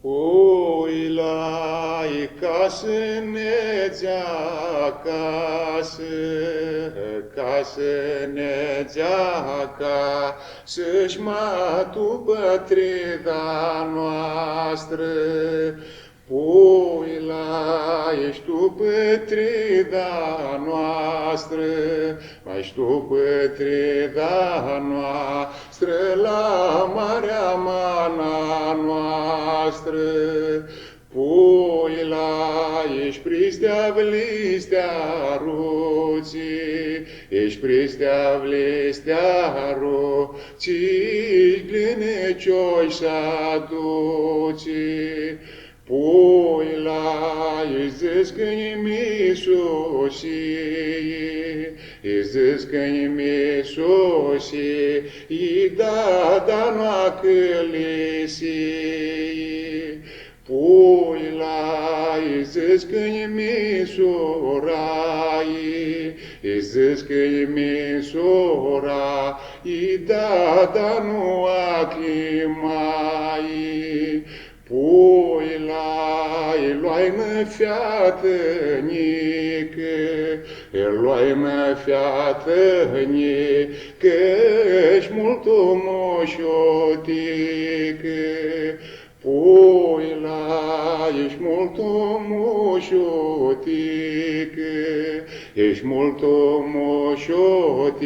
Uilai casă-nețea casă-și matu pătrida noastră. Puila, ești tu pătrida noastră, mai ești tu pătrida noastră, la marea mana noastră. Puila, ești pristea vlistea ruții, ești pristea vlistea ruții, glinecioi s-aduții. Puila, ești zis că-i misosie, ești zis că-i misosie, i da noa călisie. Puila, ești zis că-i misoraie, ești zis că-i misora, i da noa chimai. Puila, luai-mă fiatănică, luai-mă fiatănică, ești mult moșotică. Puila, ești mult moșotică, ești mult moșotică,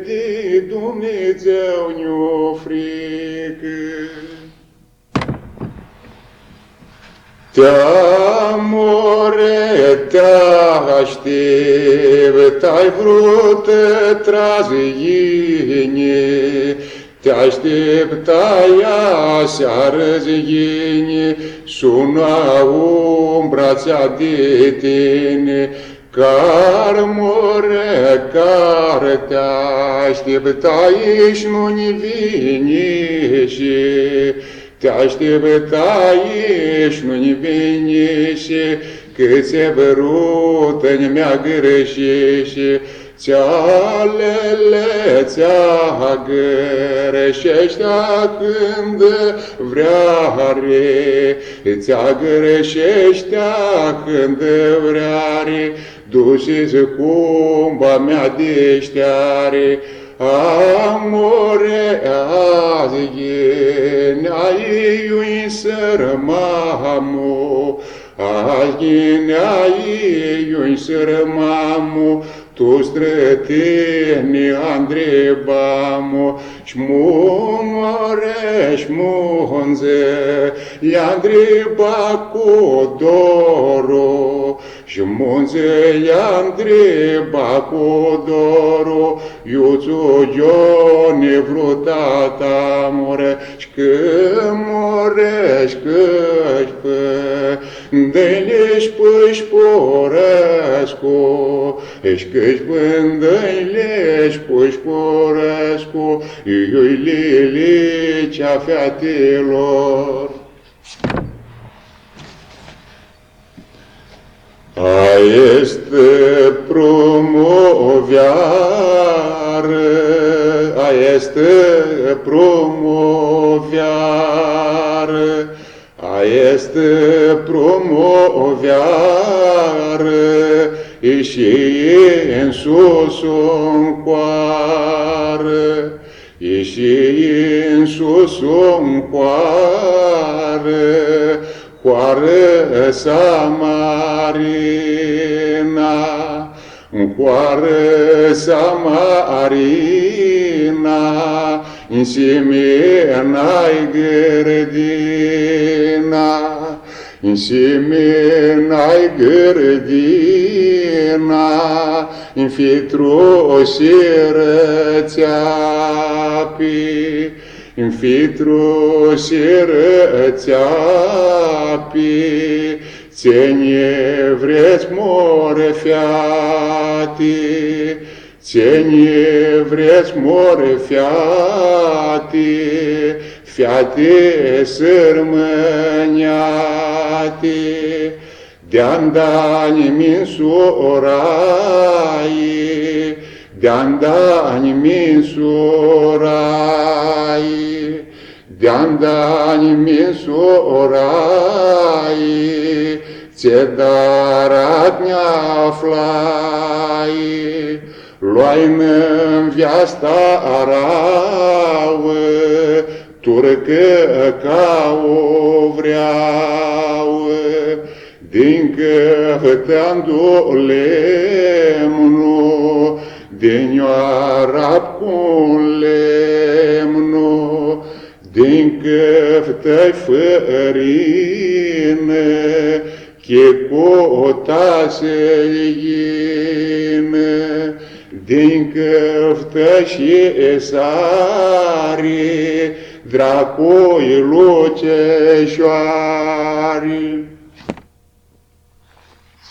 de Dumnezeu ne-o frică. Te-amore, te-aștept, ai vrut trazine, te-așteptai aseară zine, suna umbra ți-a de tine. Care-more, care te-așteptai și nu-ni vine și te-așteptai și nu-ni vine și că ți-e vrut-n mea greșește. Ți-a greșește-a când vreare, ți-a greșește-a când vreare, duce-ți cumba mea deșteare. Amore, azi ne-ai sărmamu, azi ne-ai sărmamu, tu strătini Andrebamu, șmumore, șmunze, i-Andreba cu doru, șmunze, i-Andreba cu doru, iuțu Ione vrutata more, șcămore, șcășpă, de-i-leși păși porăscu, ești că-și bândăi-leși puși porăscu, iui lilicea featelor. A este promoviară, a este promoviară, a este promoviară, și în sus în coară, și în sus în coară, coară Samarina, coară Samarina, în Simena-i gărdina, în Simena-i gărdina, în fitru sirățeapi, în fitru sirățeapi, ține vreți more fiati, ține vreți more fiati, fiate sărmăniate, de-andani min sorai, de-andani min sorai, de-andani minsorai, ție darat ne-aflai, luai-n viasta aravă, turcă ca o vreau, din căfătându lemnul, din-o-arap cu lemnul, din căftă-i fărină, checota-se-i ghină, din căftă și sare, dracoi luceșoare.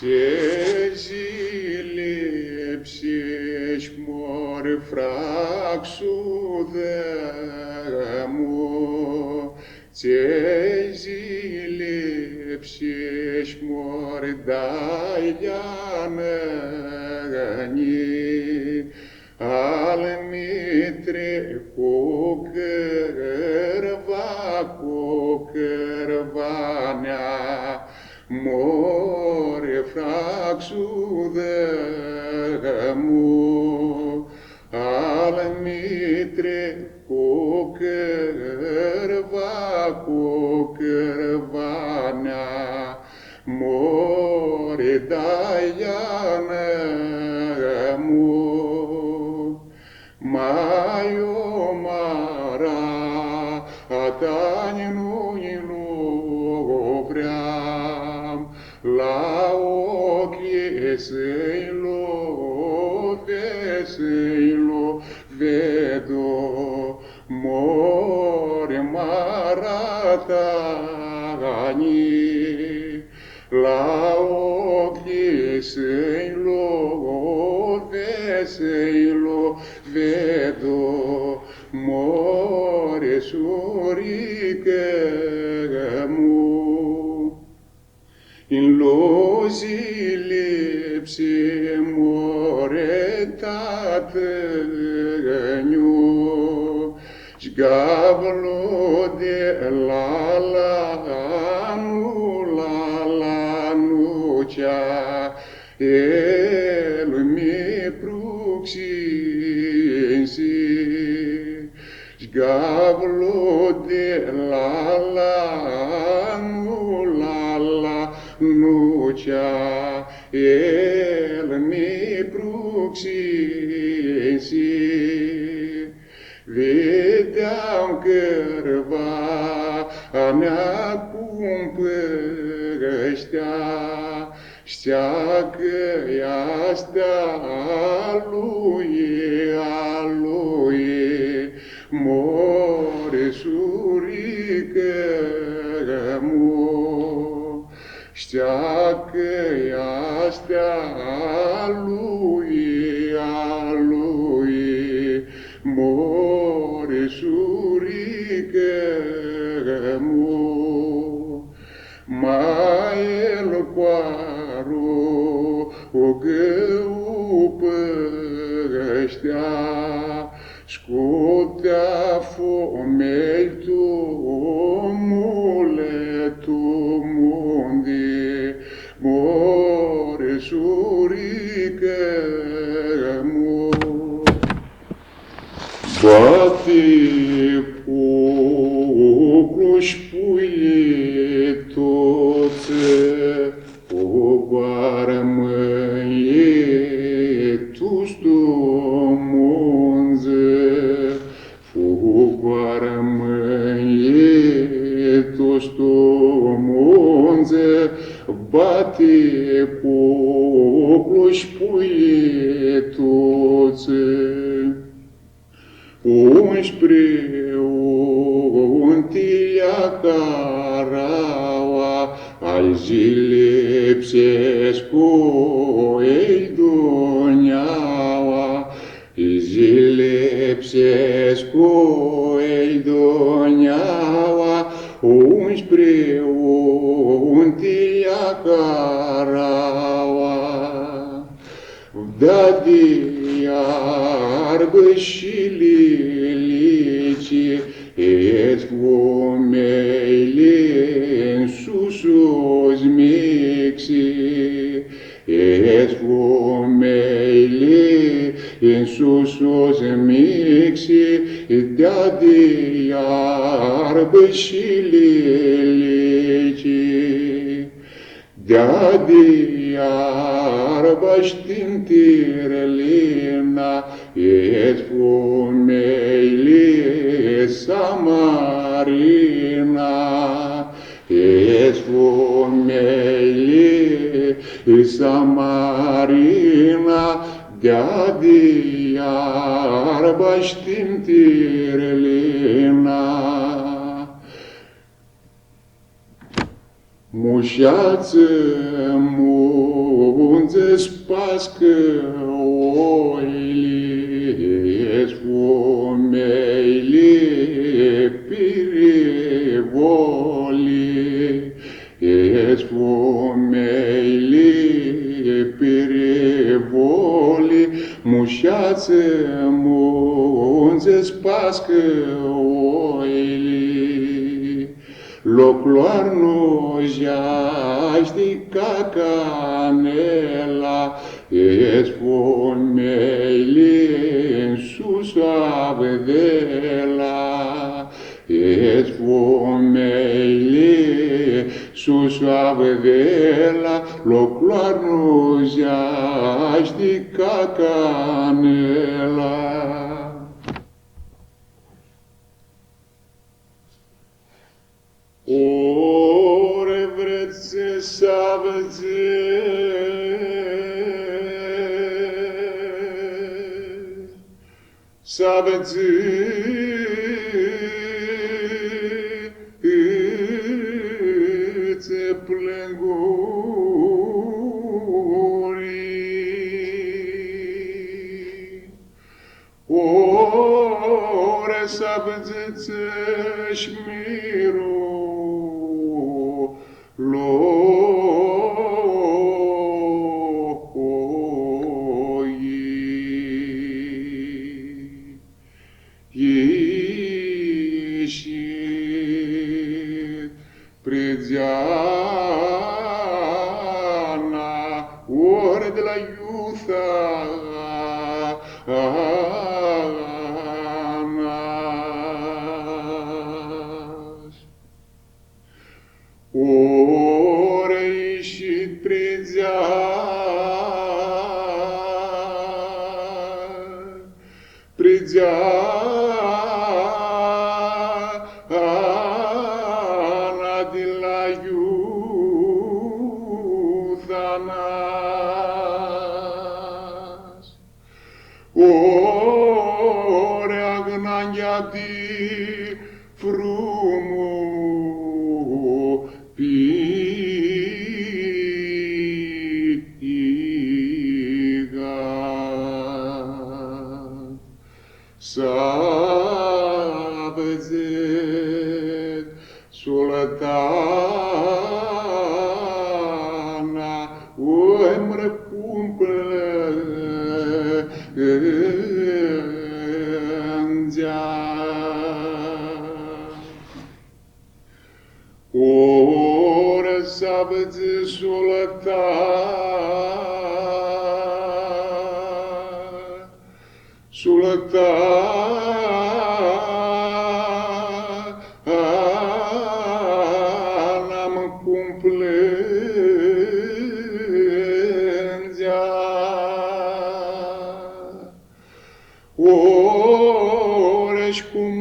Ce zile psești mor fraxul dămu, ce zile psești mor dai de-anăni, al mitre cu cărvanea, more fraxul dămu, al mitre cu cărvanea, more daianămu. Mai omara atani nu-i vream, la ochii să-i lovedo, mori maratani, la ochii să-i lovedo, more suricămu. In lo zile pse more tatăniu, Șgavlo de la nu cea, el mi pruxinsi. Șgavlo de la nu cea, el mi pruxinsi. Vedeam cârva a mea cum păștea, știa că-i astea a lui, more suricămu, știa că-i astea a lui, more suricămu. Mai el coaru o gău păștea, scutea fomei tu, mundi, more suricămu. Bate cuclu-și puietuță, o goară măietu stomunză, goară măietu stomunză, bate cuclu-și puietuță. 11 caraua, al zile psescu ei doneaua, zile psescu ei doneaua, 11 caraua. Da de iarbă și lilici, esfumeile susos mixi, esfumeile susos mixi, de-adi iarbă și lilici. De-adi iarbă știntirlina, esfumeile samarina, esfumeile samarina, de-adi iarbă știntirlina. Mușață munță spască oile, esfumeile pirevoli, esfumeile pirevoli, mușață munță spască oile. Locloar nu jaști ca canela, esfumeile în sus avdela, esfumeile sus avdela, locloar nu jaști ca canela. Ore vreți să aveți plângurii, ore să aveți șmirul ieșit predeana, ore de la Iuta, ore ieșit predeana de la Iutanas, ore agnangia di frumo piga, sabezet sultana, oi mă plângea. Ore sabezet sultana mă plângea. Ore-și cum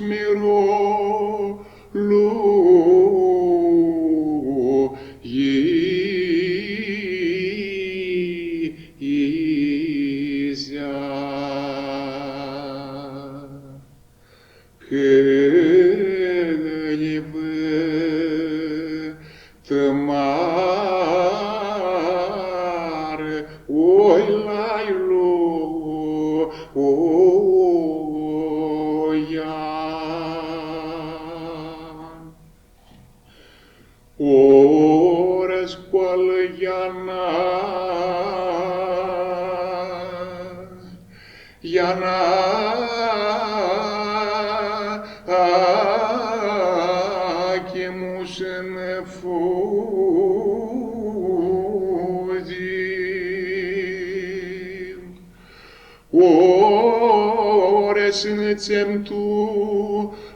mirolul isea, că-i vătămară, oi la-i ore scoală Iana nefuzim. Ores înățem tu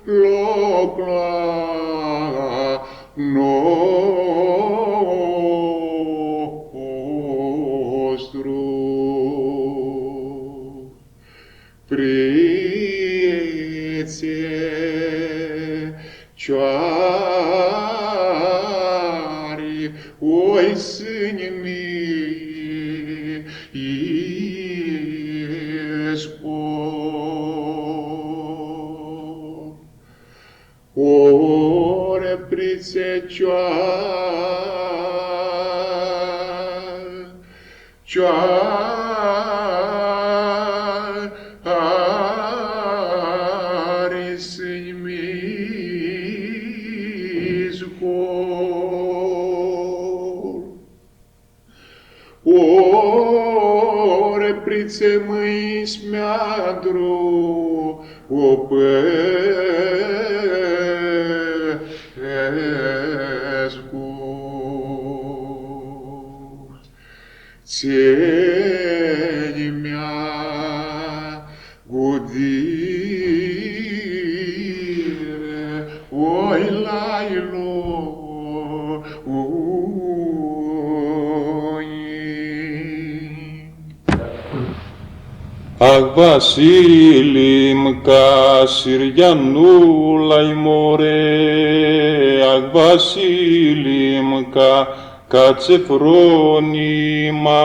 loc la nostru. Cioari, oi sâni mie, iesco. Ore prițe cioari sâni mie, ore prițe mâi smeadru, o păscu. Țeni mea gudire, oi lailo, Αχ, Βασίλη μ' Κασυριανούλα μωρέ, αχ, Βασίλη μ' κάτσε φρόνημα,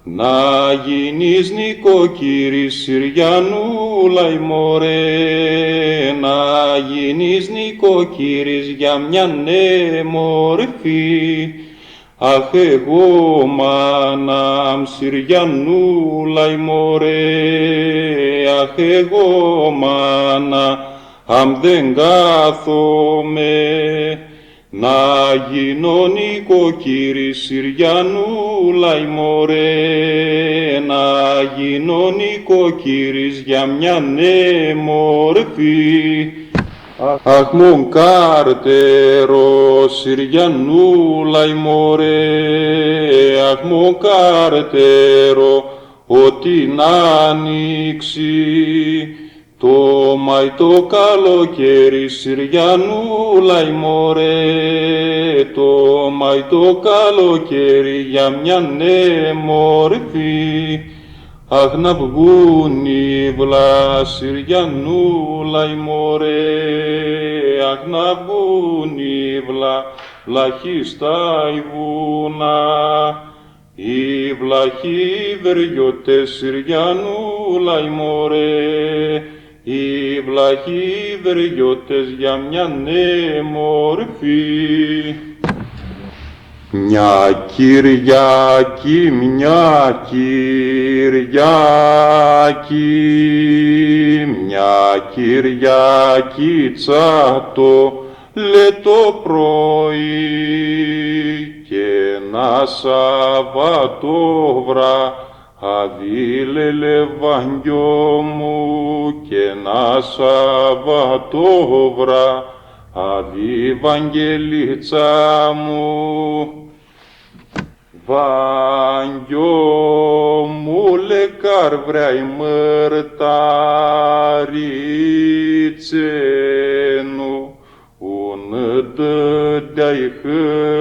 να γίνεις νοικοκύρης Συριανούλα μωρέ, να γίνεις νοικοκύρης για μια νέμορφη. Αχ, εγώ μάνα Συριανούλα μωρέ, αχ, εγώ μάνα αμ δεν κάθομαι, να γίνω νοικοκύρης Συριανούλα μωρέ, να γίνω νοικοκύρης για μια νέμορφη. Αχ, μον κάρτερο Συριανούλα μωρέ, αχ, μον κάρτερο, ότι να ανοίξει το Μάη το καλοκαίρι Συριανούλα μωρέ, το Μάη το καλοκαίρι για μια νέμορφη. Αχ, να βγουν οι βλά Συριανούλα μωρέ, αχ, να βγουν οι βλάχοι στα βουνά, οι βλάχοι βεριώτες Συριανούλα μωρέ, οι βλάχοι βεριώτες για μια νέμορφη. Μια Κυριακή, μια Κυριακή τσάτο λέτο πρωί και ένα Σαββατόβραδι λεβαγγιό μου και ένα Σαββατόβραδι Βαγγελίτσα μου. Βαγγιό μου λεκάρ βρεai mărtarițenu, un dădeai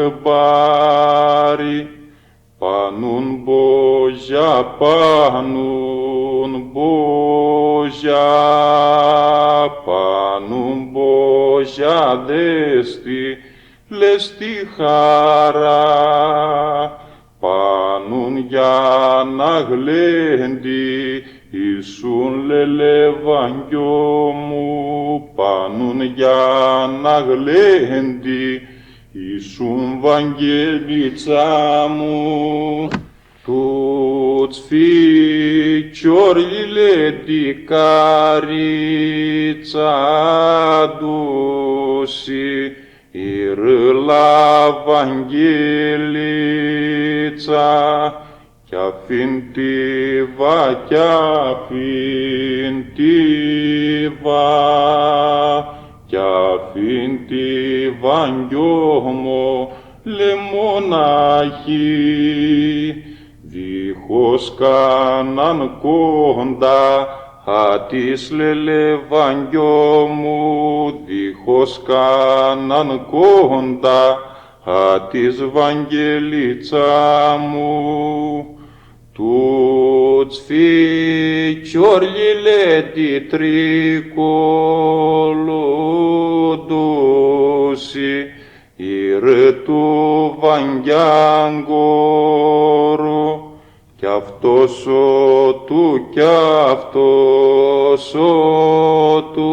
hăbari, panun boja, panun boja desti, lesti hara, panun Γιάννα γλέντι, Ιησούν λελεβαγγιό μου, πανούν Γιάννα γλέντι, Ιησούν Βαγγελίτσα μου. Τούτς φιτσιόριλε τη καρίτσα ντούσι, η ρλα Βαγγελίτσα, κι αφιντίβα, Chea finti vangiomo le monachi, dihos canan conda, hatis lele vangiomu, dihos canan conda, hatis vangelițamu. Tuți ficiorile di tricolo dosi, irătu vanghiangoro, κι αυτός ο του, κι αυτός ο του,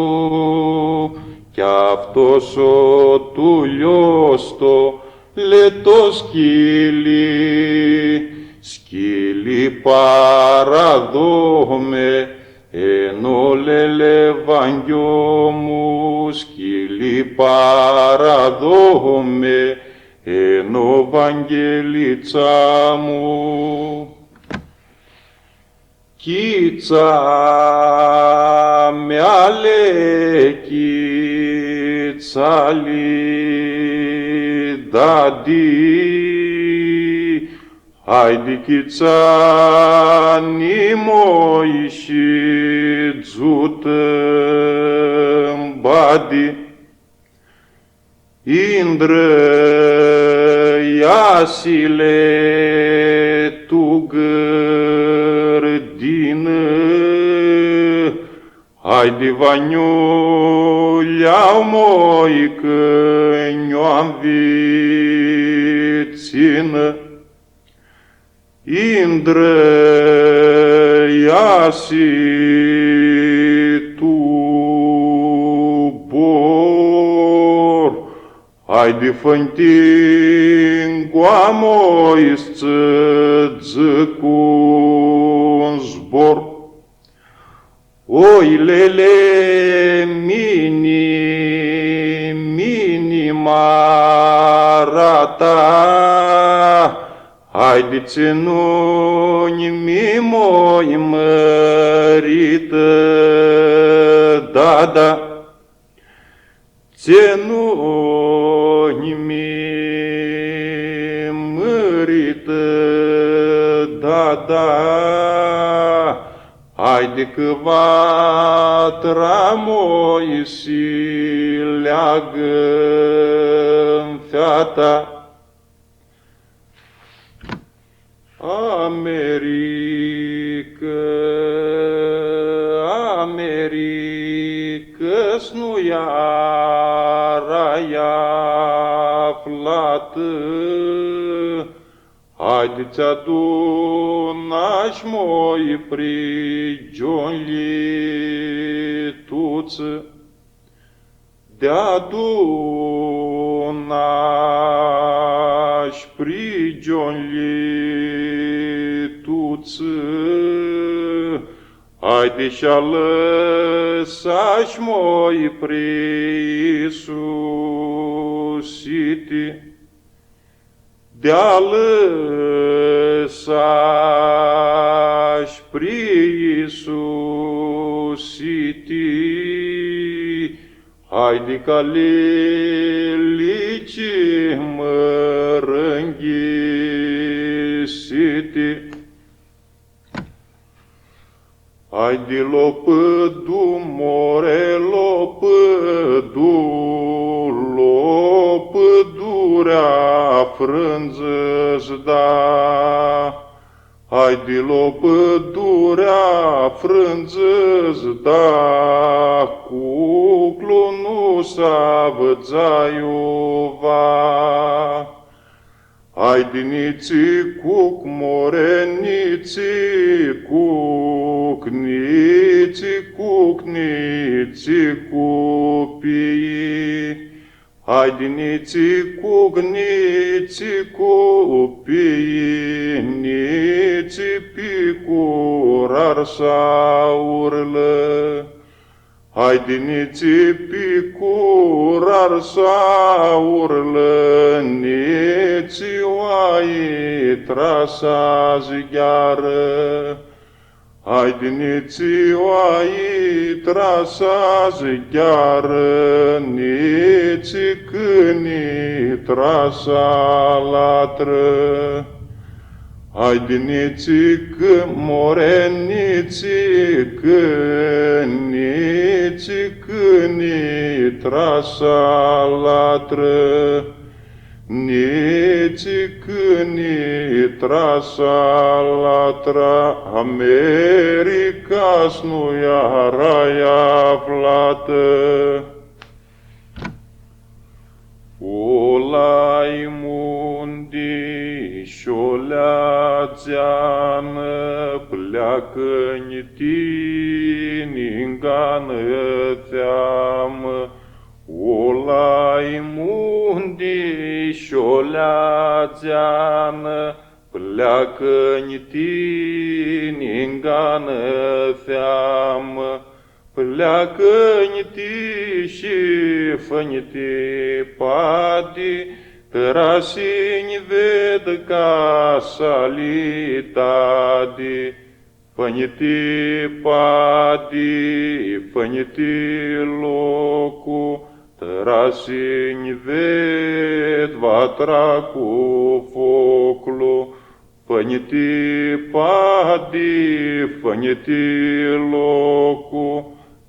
κι αυτός ο του λιώστο, λετό σκύλι, σκύλι παραδόμε, ενώ λελεβαγγιό μου, σκύλι παραδόμε, ενώ βαγγελίτσα μου. Κίτσα με αλέκι τσαλίδαντι, άιντι κίτσα νημόησι τζούτεμπάντι, Indră iasile tu gărdină, hai divaniuleau moi că ne-am vițină. Indră iasi tu bor, hai de fântin goamoi să cu un zbor. Oilele mini marata, hai de ținuni mimoi mărită, da. Ținuni mărită, da. Haide că vatra moi si leagă-n feata. America-s nu iar ai aflată, haideți adunași moi prigionlituță, de adunași prigionlituță, haide și-a lăsași moi prisusiti, de-a lăsași prisusiti, haide ca lilici mărânghisiti. Haide lopădu, more lopădurea frânză-ți da. Haide lopădurea frânză-ți da, cuclu nu s-a vățaiuva. Haide niți cuc, more niți cuc, niți cupii. Haide niți cupii, niți picurar saurlă. Haide niți picurar saurlă, niți oai trasa zgheară. Haidiniți oai trasazi chiar nici câini trasa latră. Haidiniți că moreniți câini trasa latră. Nici câini trasa latra, America-s nu iar aflată. Olai mundi și-o-lea țeană, pleacă-n tini-ngană teamă. Olai mundi și-o-lea țeană, pleacă-n tini-ngană teamă. Pleacă-n ti și fă-n-ti padi, tărasi-n ved casa litadi. Fă-n-ti padi, fă-n-ti locu, tărasi-n ved vatra cu foclu. Fă-n-ti padi, fă-n-ti locu,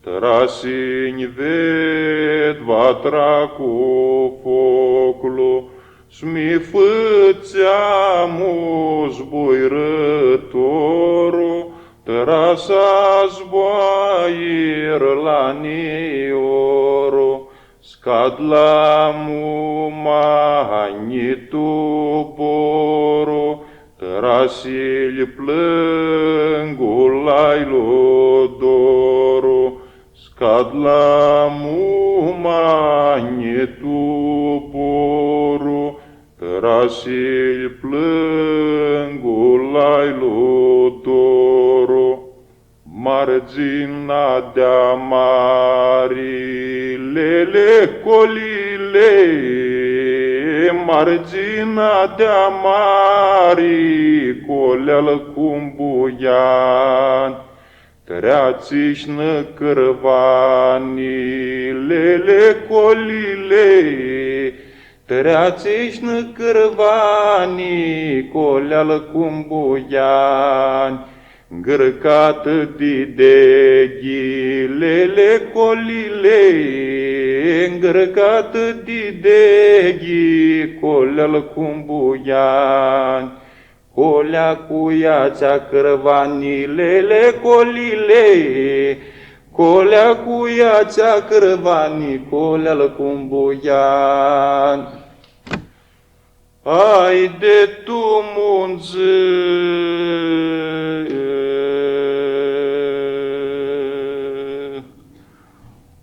tărasi-n ved vatra cu foclu. S-mi fățeamu zbuirătorul, tărasa zboair la nioru. Scad la mumanitu boru, tărasi-l plângul la lodoru. Scad la mumanitu boru, tărasi-l plângul la lodoru. Margina de-a mari, lele colile, margina de-a mari, coleală cum buian. Treați-și-nă cârvanii, lele colile, treați-și-nă cârvanii, coleală cum buian. Gârcată dideghi, lele colile, gârcată dideghi, coleală cum buian. Colea cu iața cârvanii, lele colile, colea cu iața cârvanii, coleală cum buian. Ai de tu munță,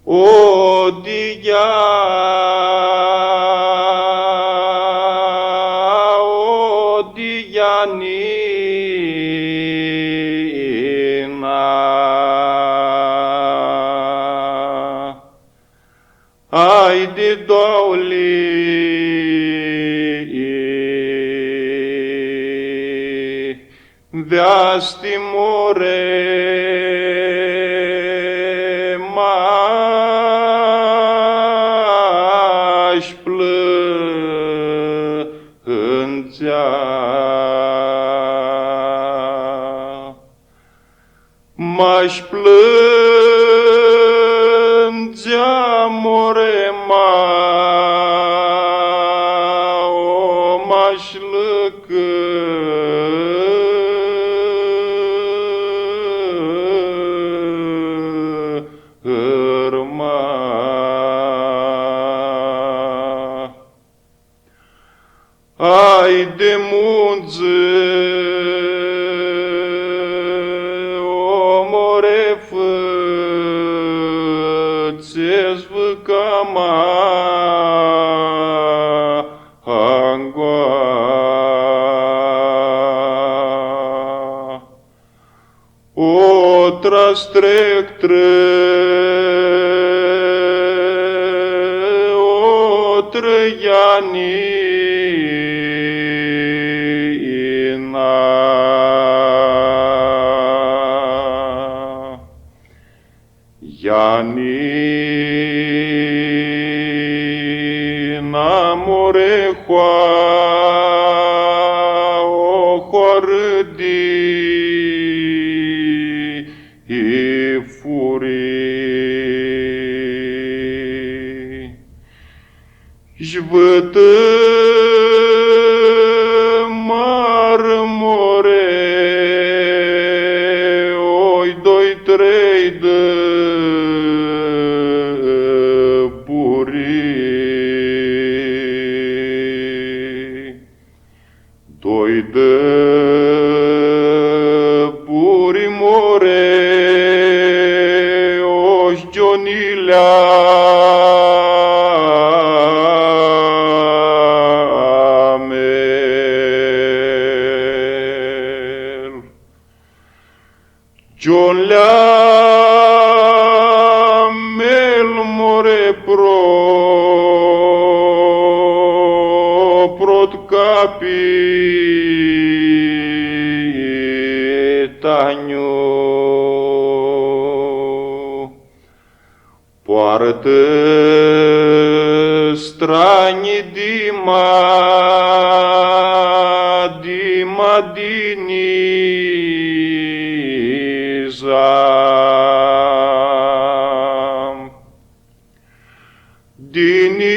o dia, o dianina, ai de douli, de-asti more m-aș plânțea. M-aș plângea more o m-aș ai de munță, omore fă-ți-ți văcama angoa. O trastrec o trăianii, ina. o hordi i furii. Jvătă marmore, oi doi trei de burii, doi de burii more, oși Gionilea John la mel more prot capitaniu poartă strani Diniza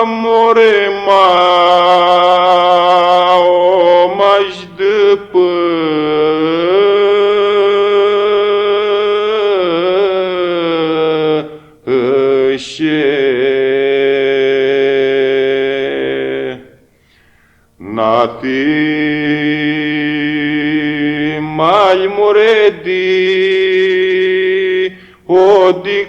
more o mai după nati mai moredi o di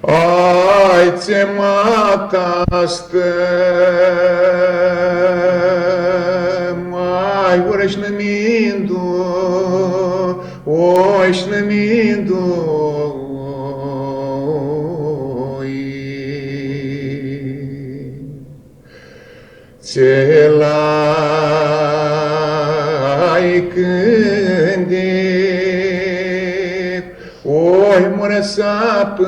Ai ți mataste, mai urășnămindu, oșnămindu, ți-l-ai cândit, oi mure sapă,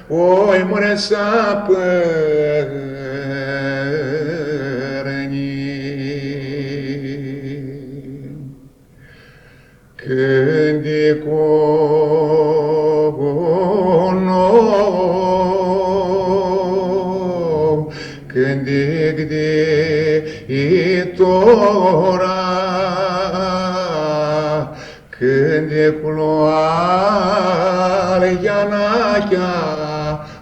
oi mure sapă, răni. când e cu nou, când e gdeitora, când e culoare ianachea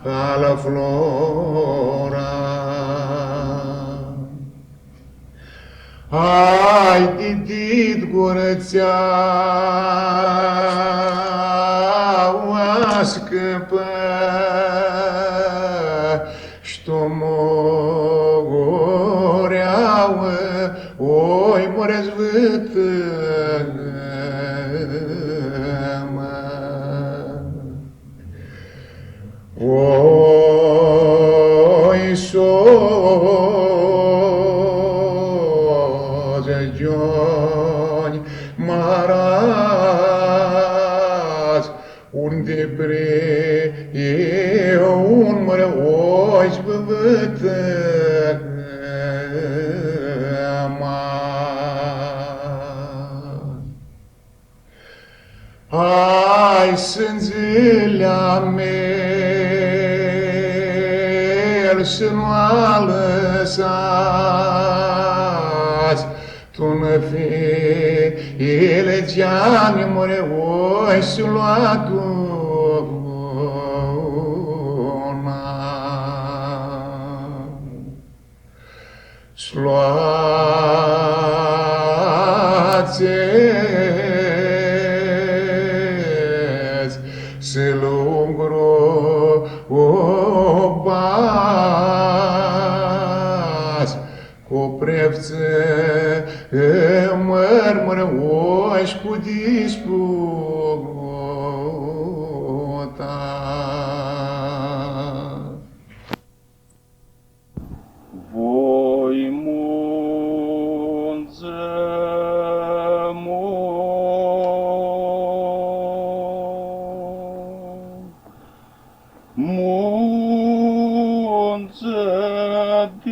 ala flora. Ai didit gurățea oascăpă, što moreau, oi morez oi Gioni maraz, unde bre un mare oi spăvătă ai sângelea mel să nu-a lăsați, tu nă elegeani more oi să lua duna. Sluați se lungro obați, cu prevță mărmără oși cu disputa. Voi munță munță de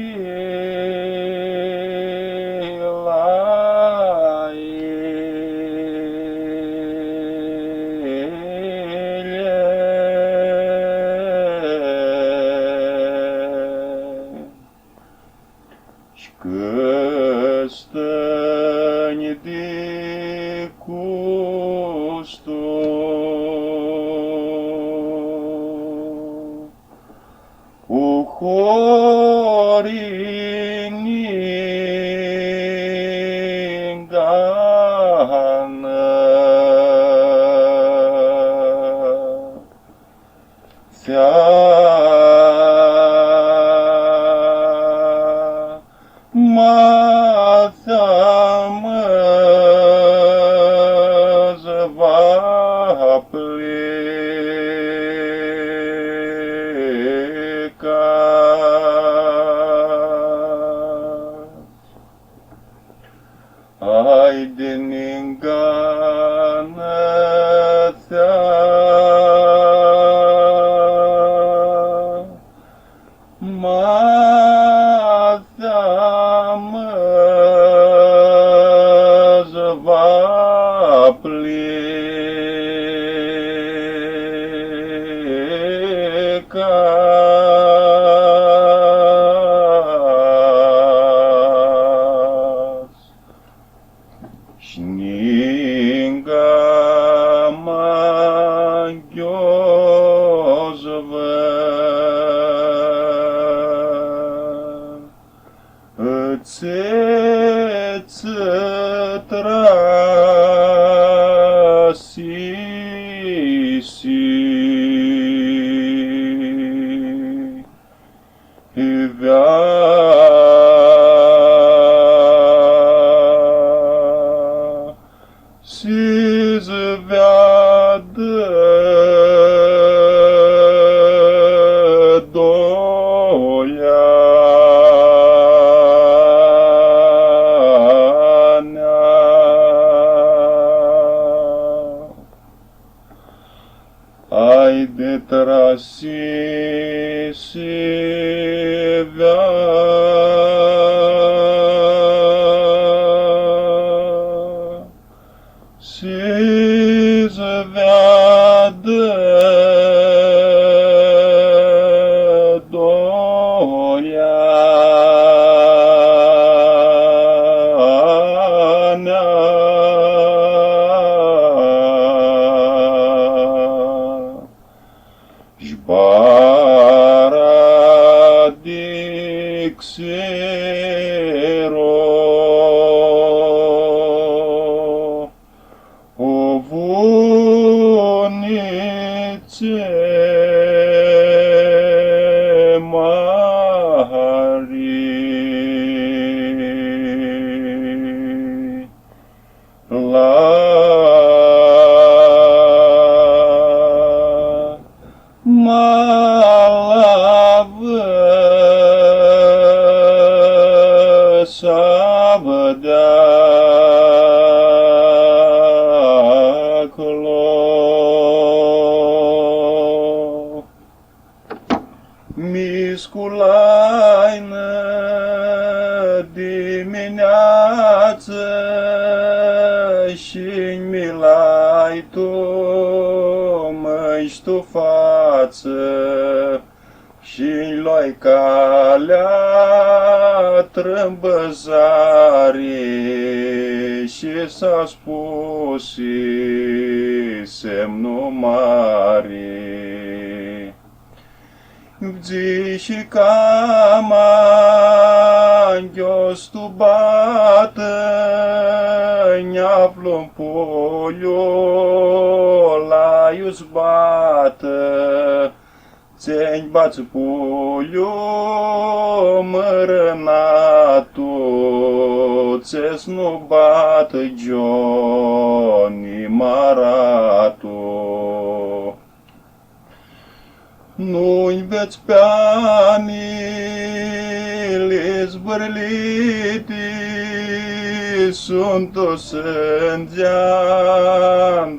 la și căstăni de custor, cu horini în gană, seamă-ți va pleca. Ai de-n-ingană-ți-a seamă-ți va pleca. Și ninga maghiozvă îți trasisi si-ți vadă doianea. acolo. Misculaină dimineață și-n milai tu măi tu față și-n luai calea trâmbăzare și s-a spus semnul mare. Zi și camanghios tu bată, ne-aflăm puliul la ius bată, ți-n bați puliul mărânatul, ți-s nu bată Johnny Maratul. Nu-i veți pe anile zbârliti, sunt o sângean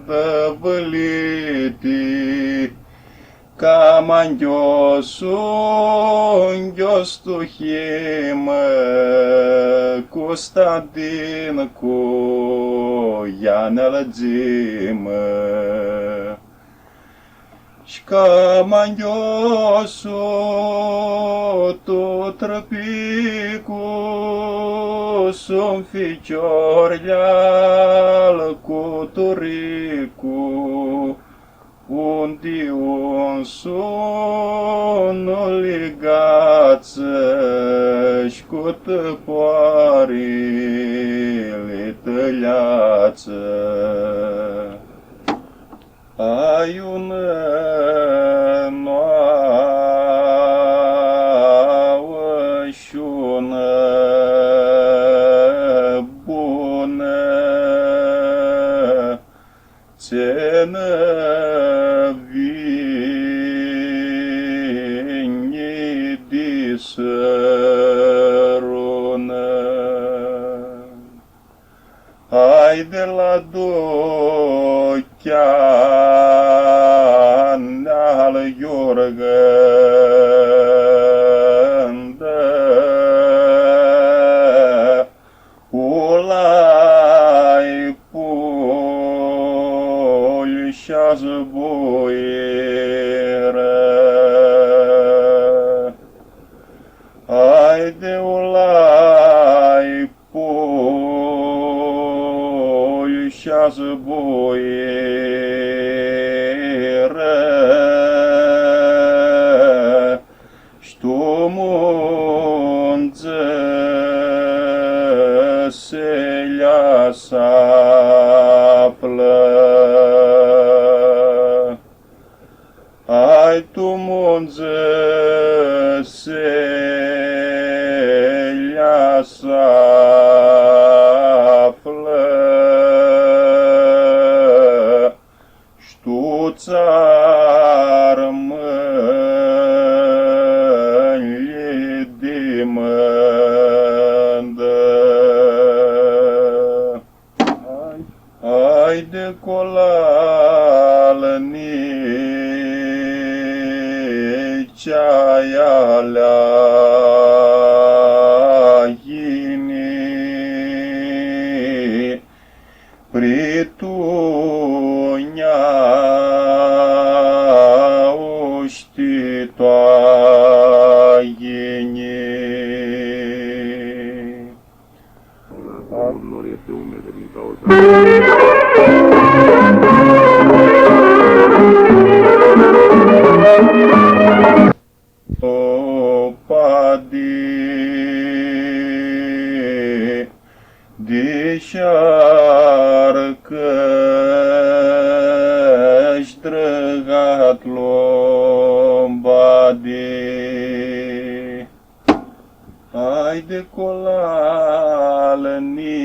tăvăliti, ca mangiosul, ghios tu himă, cu Stadin, cu Ianel Zimă. Și ca mangiosul tu trăpicu, sunt ficior leal cu turicu, unde un sunul ligață-și cu tăpoarele tăleață. Ai un nouă și una bună, țină vini de sărună. Hai de la Dochean al Iorgândă, ulai pul și-a zbuieră. Hai de ulai pul și-a zbuieră, și-tu munță se lea s-află. Ai tu munță se lea s-află, și-tu țar mâinile de mândă. Hai de colală nici aia la inii, pritunia uștitoainii. Nor este umedă din cauza. O padi deșarcă-și drăgat lombadi. Hai de colală nicea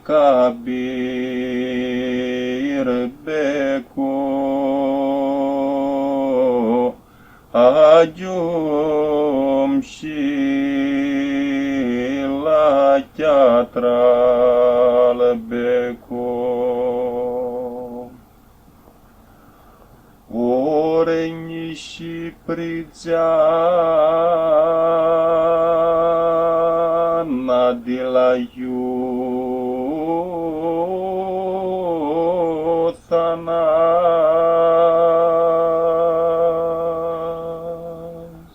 cabir becu, agium și teatrală beco. Oreni și prițeana de la Iuthanas.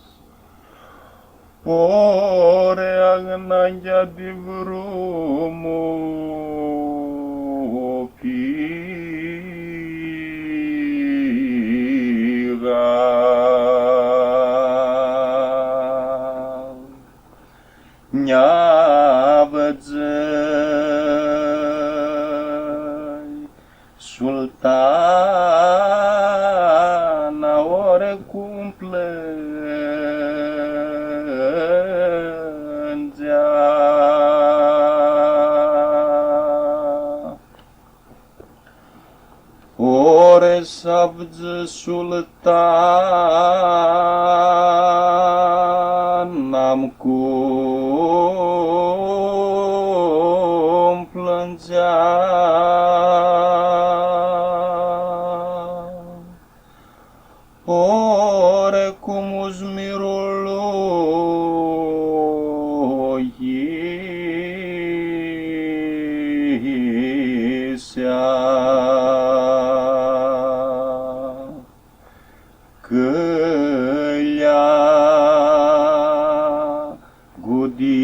Orea înaintea de vrumul pigal. Neavădzăi sultana orecum plângea. Ore savdză sultanam cum plângea. Ore cum uzmirul lui isea. Căia gudir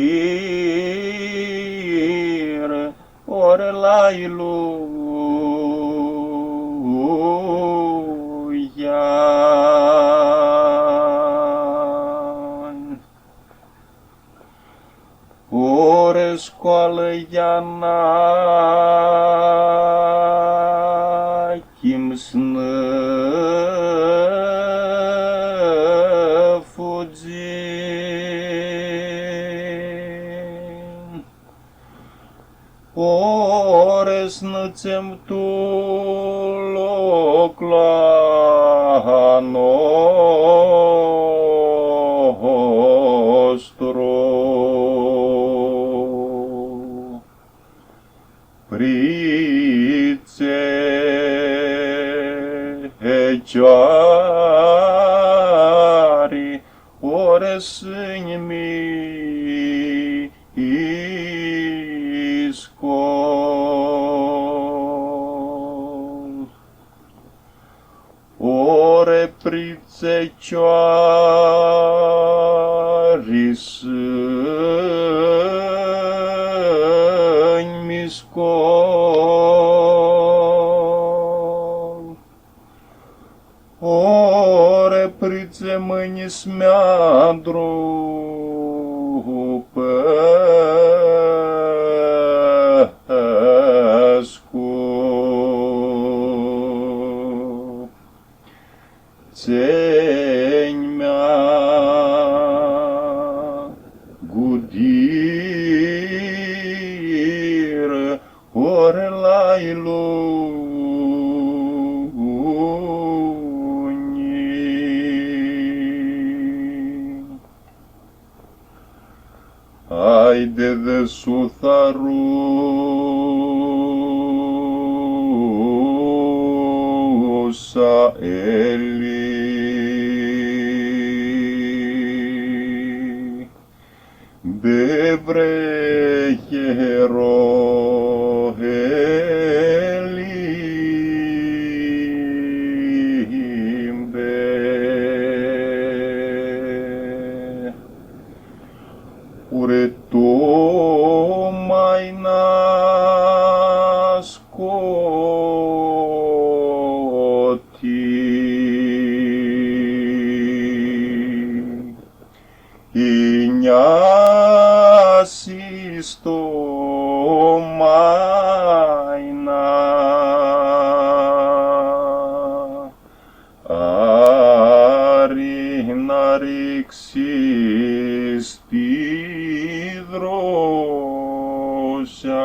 ore lai lui Ian. Ore scoală Ianachim snăfugim. Ore snățem tu loc la nostru. Prițecioari ore sâņmi iskol. Ore prițecioari sâņmi iskol. Ore prițe mâini smeandru păscu. Țeni mea gudir ore lai Haide de sutharusa Eli. Bevrehero Elimbe. Ure tu mai nascoti. Ignasisto maina arinarixistidrosa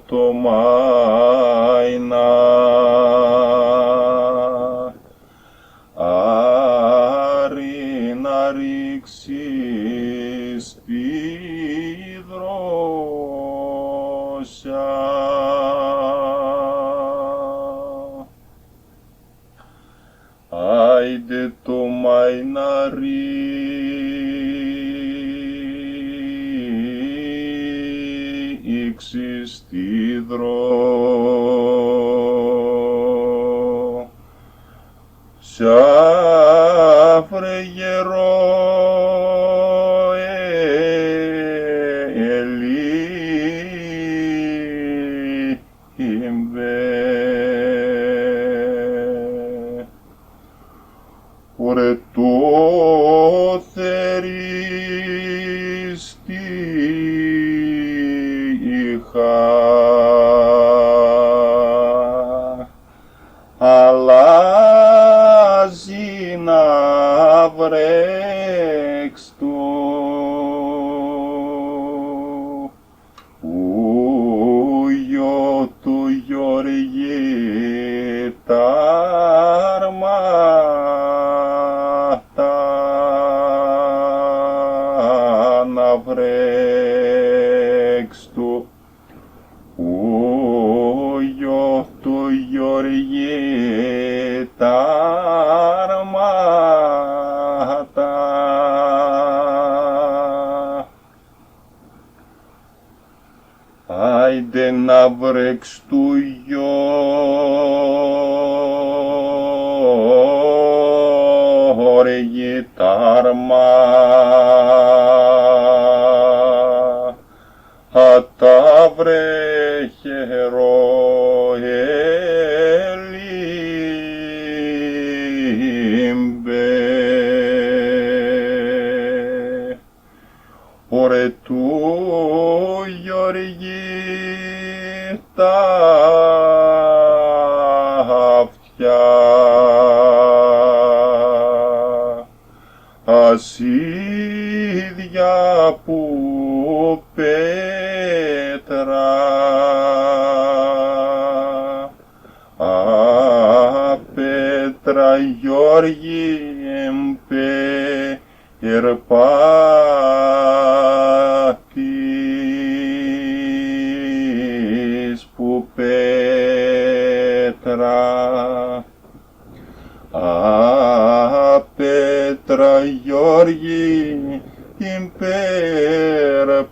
tomaina arinarix εξής τη δρόσα. Άιντε το μαϊναρί εξής τη δρόσα. Σάφρε γερό Ωρε το θερίστη είχα, αλλάζει να βρέξτο, ου γιο του Γεωργή να βρέξτο, ου γιο του Γεωργή τα αρμάτα. Άιντε να βρέξτου Γεωργή τα αρμάτα βρε χερό ελίμπε. Ωρε του Γεωργή τα αυτιά ασίδια που πέτρα, πέτρα Γεώργη ερπάτης που πέτρα, πέτρα Γεώργη περπάτης.